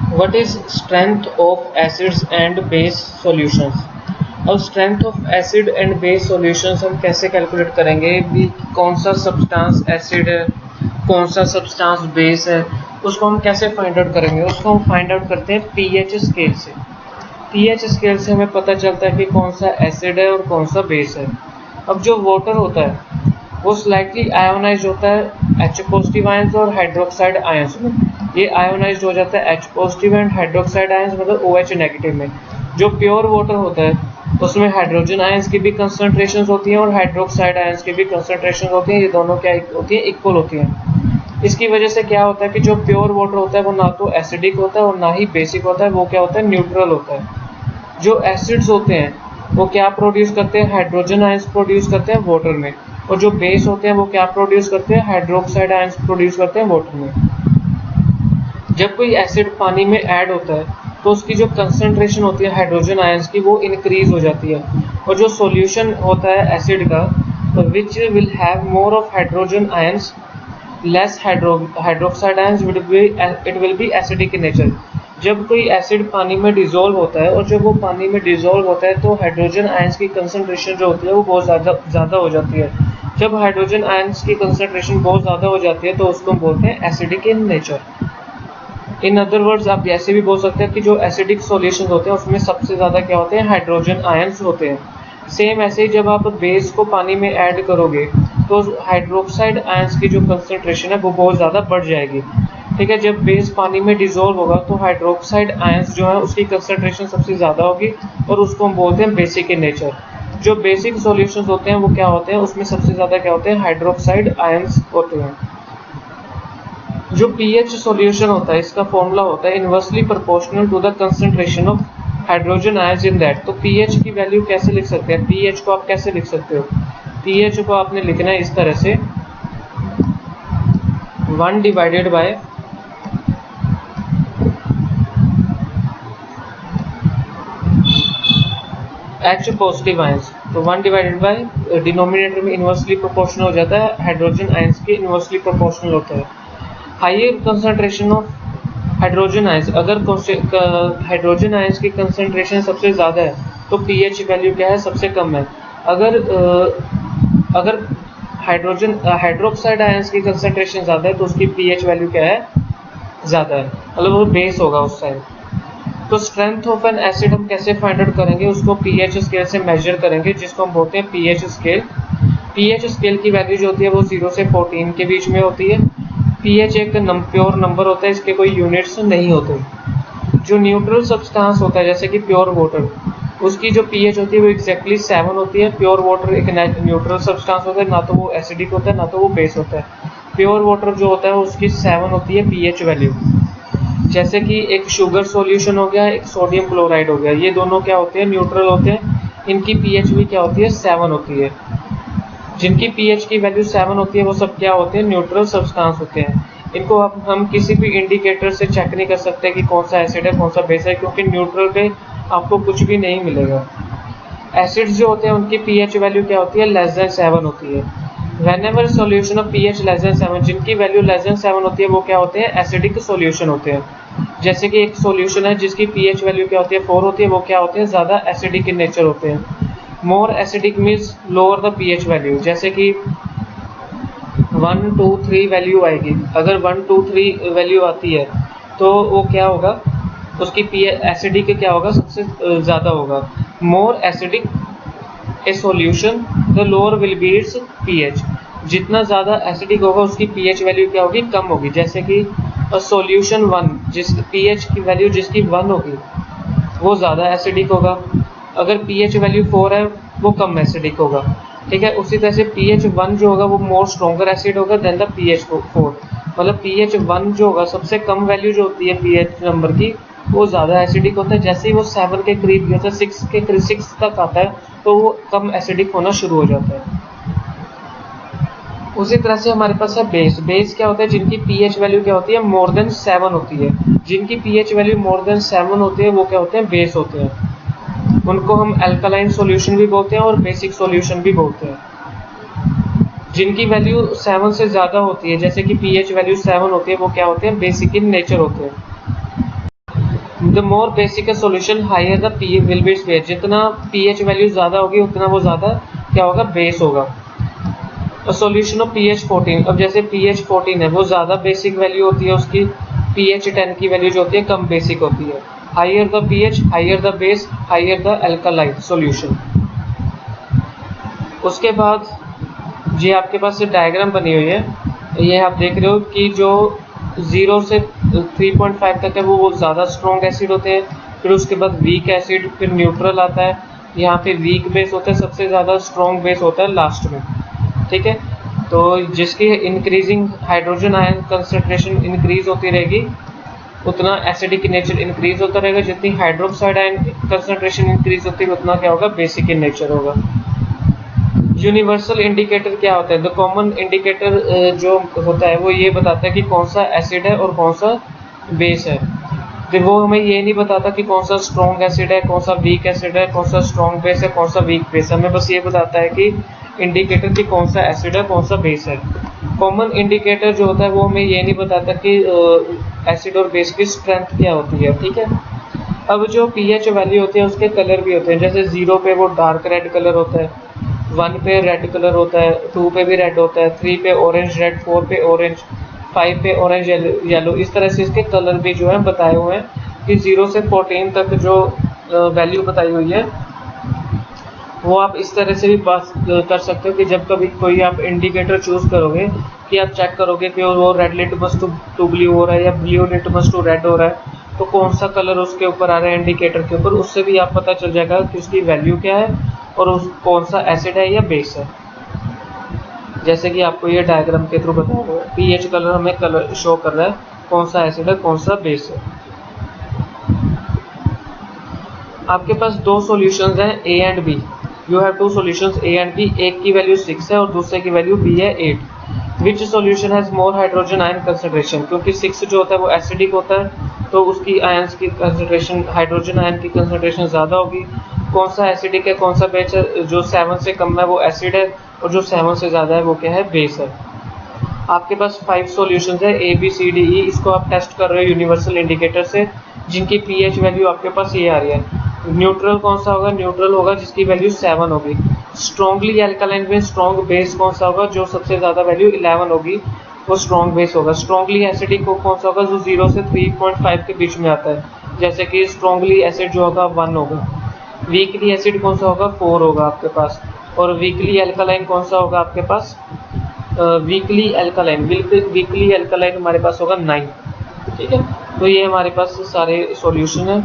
What is strength of acids and base solutions. अब strength of acid and base solutions हम कैसे calculate करेंगे भी, कौन सा सब्सटेंस एसिड है, कौन सा सब्सटेंस बेस है, उसको हम कैसे फाइंड आउट करेंगे। उसको हम फाइंड आउट करते हैं पीएच स्केल से। पीएच स्केल से हमें पता चलता है कि कौन सा एसिड है और कौन सा बेस है। अब जो वाटर होता है वो स्लाइटली आयोनाइज होता है H पॉजिटिव आयंस और हाइड्रोक्साइड आयंस में। ये आयोनाइज हो जाता है H positive and hydroxide ions मतलब OH नेगेटिव में। जो प्योर वाटर होता है उसमें हाइड्रोजन आयंस की भी कंसंट्रेशन होती हैं और हाइड्रोक्साइड आयंस की भी कंसंट्रेशन होती हैं। ये दोनों क्या होती है, इक्वल होती हैं। इसकी वजह से क्या होता है कि जो प्योर वाटर होता है वो ना तो एसिडिक होता है और ना ही बेसिक होता है, वो क्या होता है, न्यूट्रल होता है। जो एसिड्स होते हैं वो क्या प्रोड्यूस करते हैं, हाइड्रोजन आयंस प्रोड्यूस करते हैं वाटर में, और जो बेस होते हैं वो क्या प्रोड्यूस करते हैं, हाइड्रोक्साइड आयंस प्रोड्यूस करते हैं वाटर में। जब कोई एसिड पानी में ऐड होता है तो उसकी जो कंसंट्रेशन होती है हाइड्रोजन आयंस की वो इंक्रीज हो जाती है, और जो सॉल्यूशन होता है एसिड का which will have more of hydrogen ions less hydroxide ions it will be acidic in nature. जब कोई एसिड पानी में डिसॉल्व होता है और जब वो पानी में डिसॉल्व होता है तो हाइड्रोजन आयंस की कंसंट्रेशन जो होती है वो बहुत ज़्यादा हो जाती है। जब हाइड्रोजन आयंस की कंसंट्रेशन बहुत ज़्यादा हो जाती है तो उसको हम बोलते हैं acidic in nature. In other words आप ऐसे भी बोल सकते हैं कि जो एसिडिक सॉल्यूशंस होते हैं उसमें सबसे ज़्यादा क्या होते हैं, हाइड्रोजन आयंस होते हैं। सेम ऐसे ही जब आप बेस को पानी में ऐड करोगे तो हाइड्रोक्साइड आयंस की जो कंसंट्रेशन है वो बहुत ज़्यादा बढ़ जाएगी। ठीक है, जब बेस पानी में डिसॉल्व होगा तो हाइड्रोक्साइड आयंस जो है उसकी कंसंट्रेशन सबसे ज़्यादा होगी और उसको हम बोलते हैं बेसिक इन नेचर। जो बेसिक सॉल्यूशंस होते हैं वो क्या होते हैं, उसमें सबसे ज़्यादा क्या होते हैं, हाइड्रोक्साइड आयंस होते हैं। जो पीएच सॉल्यूशन होता है इसका फॉर्मूला होता है inversely proportional to the concentration of hydrogen ions in that. तो पीएच की वैल्यू कैसे लिख सकते हैं, पीएच को आप कैसे लिख सकते हो, पीएच को आपने लिखना है इस तरह से 1 divided by H positive ions. तो 1 डिवाइडेड बाय डिनोमिनेटर में इनवर्सली प्रोपोर्शनल हो जाता है, हाइड्रोजन आयंस के इनवर्सली प्रोपोर्शनल होता है। Higher concentration of hydrogen ions, अगर हाइड्रोजन आयंस की कंसंट्रेशन सबसे ज़्यादा है तो पीएच वैल्यू क्या है, सबसे कम है। अगर हाइड्रोक्साइड आयंस की कंसंट्रेशन ज़्यादा है तो उसकी पीएच वैल्यू क्या है, ज़्यादा है, मतलब वो बेस होगा उस साइड। तो स्ट्रेंथ ऑफ एन एसिड हम कैसे फाइंड आउट करेंगे, उसको पीएच स्केल से मेजर करेंगे जिसको हम बोलते हैं पीएच स्केल। पीएच स्केल की वैल्यू जो होती है वो 0 से 14 के बीच में होती है। पीएच एक प्योर नंबर होता है, इसके कोई यूनिट्स नहीं होते। जो न्यूट्रल सब्सटेंस होता है जैसे कि प्योर वाटर, उसकी जो पीएच होती है वो एग्जैक्टली 7 होती है। प्योर वाटर एक न्यूट्रल सब्सटेंस होता है, ना तो वो एसिडिक होता है ना तो वो बेस होता है। प्योर वाटर जो होता है उसकी 7 होती है पीएच वैल्यू। जैसे कि एक शुगर सॉल्यूशन हो गया, एक सोडियम क्लोराइड हो गया, ये दोनों क्या होते हैं, न्यूट्रल होते हैं। इनकी पीएच भी क्या होती है, 7 होती है। जिनकी पीएच की वैल्यू 7 होती है वो सब क्या होते हैं, न्यूट्रल सब्सटेंस होते हैं। इनको हम किसी भी इंडिकेटर से चेक नहीं कर सकते कि कौन सा एसिड है कौन सा बेस है, क्योंकि न्यूट्रल पे आपको कुछ भी नहीं मिलेगा। एसिड्स जो होते हैं उनकी पीएच वैल्यू क्या होती है, लेस देन 7 होती है। Whenever solution of pH less than 7, जिनकी वैल्यू लेस देन 7 होती है वो क्या होते हैं, एसिडिक सॉल्यूशन होते हैं। जैसे कि एक सॉल्यूशन है जिसकी पीएच वैल्यू क्या होती है, 4 होती है, वो क्या होते हैं, ज़्यादा एसिडिक इन नेचर होते हैं। More acidic means lower the pH value. जैसे कि 1 2 3 वैल्यू आएगी, अगर 1 2 3 वैल्यू आती है तो वो क्या होगा, उसकी पीएच एसिडिक क्या होगा, सबसे ज़्यादा होगा। More acidic A solution the lower will be it's pH. जितना ज़्यादा एसिडिक होगा उसकी पीएच वैल्यू क्या होगी, कम होगी। जैसे कि सॉल्यूशन 1 जिस पीएच की वैल्यू जिसकी 1 होगी वो ज़्यादा एसिडिक होगा, अगर पीएच वैल्यू 4 है वो कम एसिडिक होगा। ठीक है, उसी तरह से पीएच 1 जो होगा वो मोर स्ट्रॉन्गर एसिड होगा देन द पीएच 4। मतलब पीएच 1 जो होगा सबसे कम वैल्यू जो होती है पीएच नंबर की वो ज़्यादा एसिडिक होता है। जैसे ही वो 7 के करीब होता है, 6 तक आता है तो वो कम एसिडिक होना शुरू हो जाता है। उसी तरह से हमारे पास है बेस। बेस क्या होता है, जिनकी पीएच वैल्यू क्या होती है, मोर देन 7 होती है। जिनकी पीएच वैल्यू मोर देन 7 होती है वो क्या होते हैं, बेस होते हैं। उनको हम अल्कलाइन सॉल्यूशन भी बोलते हैं और बेसिक सॉल्यूशन भी बोलते हैं। जिनकी वैल्यू 7 से ज़्यादा होती है, जैसे कि पीएच वैल्यू 7 होती है, वो क्या होते हैं, बेसिक इन नेचर होते हैं। The more basic a solution higher the P will be its base, जितना पीएच वैल्यू ज़्यादा होगी उतना वो ज़्यादा क्या होगा, बेस होगा। सोल्यूशन ऑफ पीएच 14, अब जैसे पीएच 14 है वो ज़्यादा बेसिक वैल्यू होती है उसकी, पीएच 10 की वैल्यू जो होती है कम बेसिक होती है। Higher the pH higher the base higher the alkaline solution. उसके बाद ये आपके पास डायग्राम बनी हुई है, ये आप देख रहे हो कि जो 0 से 3.5 तक है वो ज़्यादा स्ट्रॉन्ग एसिड होते हैं, फिर उसके बाद वीक एसिड, फिर न्यूट्रल आता है, यहाँ पे वीक बेस होता है, सबसे ज़्यादा स्ट्रॉन्ग बेस होता है लास्ट में, ठीक है। तो जिसकी increasing hydrogen ion concentration increase होती रहेगी उतना एसिडिक नेचर इंक्रीज होता रहेगा, जितनी हाइड्रोक्साइड आयन कंसंट्रेशन इंक्रीज होती है उतना क्या होगा, बेसिक इन नेचर होगा। यूनिवर्सल इंडिकेटर क्या होता है, द कॉमन इंडिकेटर जो होता है वो ये बताता है कि कौन सा एसिड है और कौन सा बेस है। तो वो हमें ये नहीं बताता कि कौन सा स्ट्रॉन्ग एसिड है, कौन सा वीक एसिड है, कौन सा स्ट्रॉन्ग बेस है, कौन सा वीक बेस है, हमें बस ये बताता है कि इंडिकेटर कि कौन सा एसिड है कौन सा बेस है। कॉमन इंडिकेटर जो होता है वो हमें ये नहीं बताता कि एसिड और बेस की स्ट्रेंथ क्या होती है, ठीक है। अब जो पीएच वैल्यू होती है उसके कलर भी होते हैं, जैसे 0 पे वो डार्क रेड कलर होता है, 1 पे रेड कलर होता है, 2 पे भी रेड होता है, 3 पे ऑरेंज रेड, 4 पे ऑरेंज, 5 पे ऑरेंज येलो, इस तरह से इसके कलर भी जो है बताए हुए हैं कि 0 से 14 तक जो वैल्यू बताई हुई है वो आप इस तरह से भी बात कर सकते हो कि जब कभी कोई आप इंडिकेटर चूज करोगे कि आप चेक करोगे कि वो रेड लिटमस टू ब्लू हो रहा है या ब्लू लिटमस टू रेड हो रहा है, तो कौन सा कलर उसके ऊपर आ रहा है इंडिकेटर के ऊपर, उससे भी आप पता चल जाएगा कि उसकी वैल्यू क्या है और उस कौन सा एसिड है या बेस है। जैसे कि आपको ये डायग्राम के थ्रू बताया हुआ है, पीएच कलर हमें कलर शो कर रहा है कौन सा एसिड है कौन सा बेस है। आपके पास दो सॉल्यूशंस हैं A and B, you have two solutions A and B, एक की वैल्यू 6 है और दूसरे की वैल्यू बी है 8। Which solution has more hydrogen ion concentration, क्योंकि 6 जो होता है वो एसिडिक होता है तो उसकी आयंस की कंसंट्रेशन, हाइड्रोजन आयन की कंसंट्रेशन ज़्यादा होगी। कौन सा एसिडिक है कौन सा बेस है, जो 7 से कम है वो एसिड है और जो 7 से ज़्यादा है वो क्या है, बेस है। आपके पास 5 सॉल्यूशंस है A B C D E, इसको आप टेस्ट कर रहे हो यूनिवर्सल इंडिकेटर से, जिनकी पीएच वैल्यू आपके पास ये आ रही है। न्यूट्रल कौन सा होगा, न्यूट्रल होगा जिसकी वैल्यू 7 होगी। स्ट्रॉन्गली एल्कालाइन में स्ट्रॉन्ग बेस कौन सा होगा, जो सबसे ज़्यादा वैल्यू 11 होगी वो स्ट्रॉन्ग बेस होगा। स्ट्रॉन्गली एसिडिक को कौन सा होगा, जो 0 से 3.5 के बीच में आता है, जैसे कि स्ट्रॉन्गली एसिड जो होगा 1 होगा। वीकली एसिड कौन सा होगा, 4 होगा आपके पास। और वीकली एल्कालाइन कौन सा होगा आपके पास, वीकली एल्कालाइन हमारे पास होगा 9, ठीक है। तो ये हमारे पास सारे सॉल्यूशन है।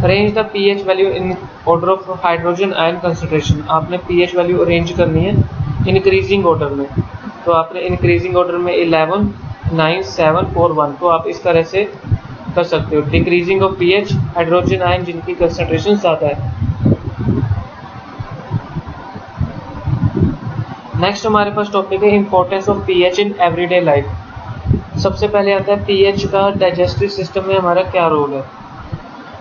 Arrange the pH value in order of hydrogen ion concentration, आपने पीएच वैल्यू अरेंज करनी है इंक्रीजिंग ऑर्डर में, तो आपने इंक्रीजिंग ऑर्डर में 11 9 7 4 1, तो आप इस तरह से कर सकते हो। Decreasing of pH hydrogen ion जिनकी कंसंट्रेशन ज़्यादा है। नेक्स्ट हमारे पास टॉपिक है importance of pH in everyday life. सबसे पहले आता है पीएच का डाइजेस्टिव सिस्टम में हमारा क्या रोल है।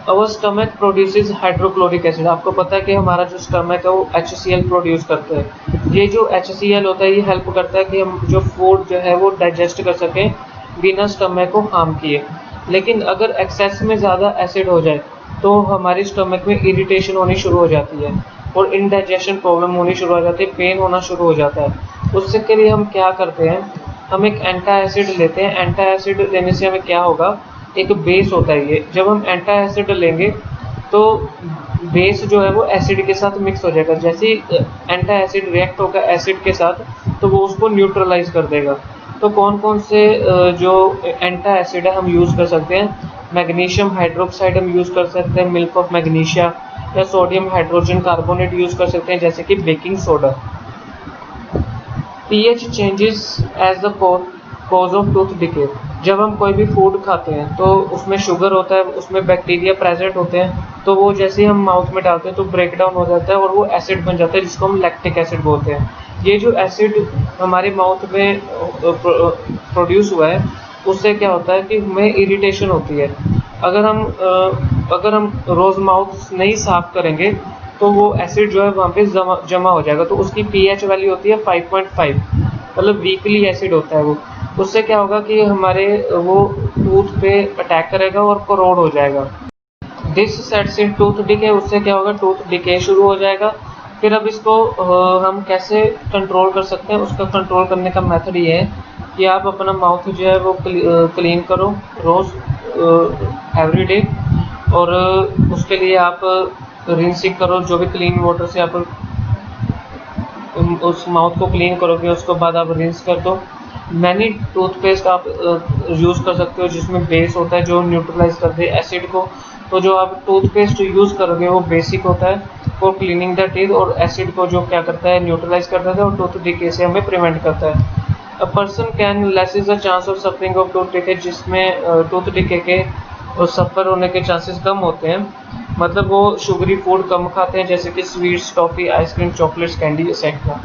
अवर स्टमक प्रोड्यूसेस हाइड्रोक्लोरिक एसिड, आपको पता है कि हमारा जो स्टमक है वो HCl प्रोड्यूस करता है। ये जो HCl होता है ये हेल्प करता है कि हम जो फूड जो है वो डाइजेस्ट कर सकें बिना स्टमक को हार्म किए। लेकिन अगर एक्सेस में ज़्यादा एसिड हो जाए तो हमारी स्टमक में इरिटेशन होनी शुरू हो जाती है और इनडाइजेशन प्रॉब्लम होनी शुरू हो जाती है, पेन होना शुरू हो जाता है। उससे के लिए हम क्या करते हैं, हम एक एंटा एसिड लेते हैं। एंटा एसिड लेने से हमें क्या होगा, एक बेस होता है ये, जब हम एंटा एसिड लेंगे तो बेस जो है वो एसिड के साथ मिक्स हो जाएगा। जैसे ही एंटा एसिड रिएक्ट होगा एसिड के साथ तो वो उसको न्यूट्रलाइज कर देगा। तो कौन कौन से जो एंटा एसिड है हम यूज़ कर सकते हैं, मैग्नीशियम हाइड्रोक्साइड हम यूज़ कर सकते हैं, मिल्क ऑफ मैग्नीशिया, या सोडियम हाइड्रोजन कार्बोनेट यूज़ कर सकते हैं जैसे कि baking soda. PH changes as the cause of tooth decay, जब हम कोई भी फूड खाते हैं तो उसमें शुगर होता है, उसमें बैक्टीरिया प्रेजेंट होते हैं, तो वो जैसे ही हम माउथ में डालते हैं तो ब्रेक डाउन हो जाता है और वो एसिड बन जाता है जिसको हम लैक्टिक एसिड बोलते हैं। ये जो एसिड हमारे माउथ में प्रोड्यूस हुआ है उससे क्या होता है कि हमें इरिटेशन होती है। अगर हम रोज़ माउथ नहीं साफ करेंगे तो वो एसिड जो है वहाँ पे जमा हो जाएगा, तो उसकी पीएच वैल्यू होती है 5.5, मतलब वीकली एसिड होता है वो। उससे क्या होगा कि हमारे वो टूथ पे अटैक करेगा और करोड़ हो जाएगा। This sets in tooth decay, उससे क्या होगा, टूथ डिके शुरू हो जाएगा। फिर अब इसको हम कैसे कंट्रोल कर सकते हैं, उसका कंट्रोल करने का मेथड ये है कि आप अपना माउथ जो है वो क्लीन करो रोज़, एवरी डे। और उसके लिए आप रिंसिंग करो, जो भी क्लीन वाटर से आप उस माउथ को क्लीन करोगे उसके बाद आप रिंस कर दो। मैनी टूथपेस्ट आप यूज़ कर सकते हो जिसमें बेस होता है जो न्यूट्रलाइज कर दे एसिड को। तो जो आप टूथपेस्ट यूज़ करोगे वो बेसिक होता है फॉर क्लीनिंग द टीथ, और एसिड को जो क्या करता है, न्यूट्रलाइज करता है और टूथ डिके से हमें प्रिवेंट करता है। A person can laces the chance of suffering of tooth decay, जिसमें टूथ डिके के सफ़र होने के चांसेस कम होते हैं। मतलब वो शुगरी फूड कम खाते हैं, जैसे कि sweets, toffee, ice cream, chocolates, candy etcetera.